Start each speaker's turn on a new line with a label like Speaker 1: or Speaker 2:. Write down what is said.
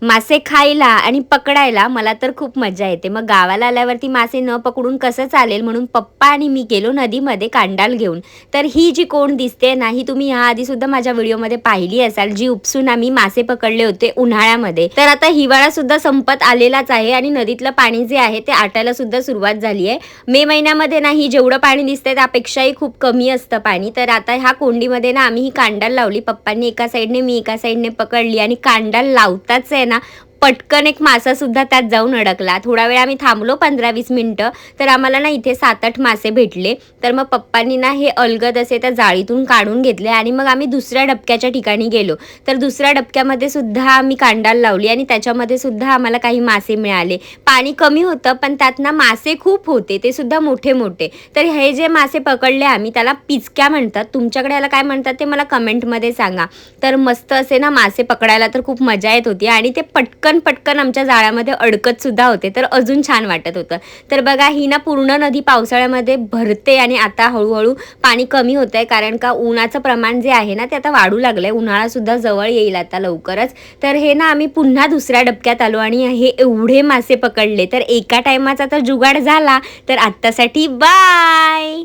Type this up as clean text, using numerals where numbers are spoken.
Speaker 1: मासे खायला आणि पकडायला मला तर खूप मजा येते. मग गावाला आल्यावरती मासे न पकडून कसं चालेल म्हणून पप्पा आणि मी गेलो नदीमध्ये कांडाल घेऊन. तर ही जी कोण दिसते ना, ही तुम्ही ह्या सुद्धा माझ्या व्हिडिओमध्ये पाहिली असाल, जी उपसून आम्ही मासे पकडले होते उन्हाळ्यामध्ये. तर आता हिवाळा सुद्धा संपत आलेलाच आहे आणि नदीतलं पाणी जे आहे ते आटायला सुद्धा सुरुवात झाली आहे. मे महिन्यामध्ये ना ही जेवढं पाणी दिसतंय त्यापेक्षाही खूप कमी असतं पाणी. तर आता ह्या कोंडीमध्ये ना आम्ही ही कांडाल लावली. पप्पांनी एका साईडने, मी एका साईडने पकडली आणि कांडाल लावताच आहे ना पटकन एक मासा सुद्धा त्यात जाऊन अडकला. थोडा वेळ आम्ही थांबलो 15-20 मिनिटं, तर आम्हाला ना इथे 7-8 मासे भेटले. तर मग पप्पांनी ना हे अलगद असे त्या जाळीतून काढून घेतले आणि मग आम्ही दुसऱ्या डबक्याच्या ठिकाणी गेलो. तर दुसऱ्या डबक्यामध्ये सुद्धा आम्ही कांडाल लावली आणि त्याच्यामध्ये सुद्धा आम्हाला काही मासे मिळाले. पाणी कमी होतं पण त्यात ना मासे खूप होते, ते सुद्धा मोठे-मोठे. तर हे जे मासे पकडले आम्ही त्याला पिचक्या म्हणतात. तुमच्याकडे याला काय म्हणतात ते मला कमेंटमध्ये सांगा. तर मस्त असे ना मासे पकडायला तर खूप मजा येत होती आणि ते पटकन आमच्या जाळ्यामध्ये अडकत सुद्धा होते. तर अजून छान वाटत होतं. तर बघा ही ना पूर्ण नदी पावसाळ्यामध्ये भरते आणि आता हळूहळू पाणी कमी होतंय, कारण का उन्हाचं प्रमाण जे आहे ना ते आता वाढू लागलंय. उन्हाळा सुद्धा जवळ येईल आता लवकरच. तर हे ना आम्ही पुन्हा दुसऱ्या डबक्यात आलो आणि हे एवढे मासे पकडले. तर एका टायमाचा तर जुगाड झाला. तर आत्तासाठी बाय.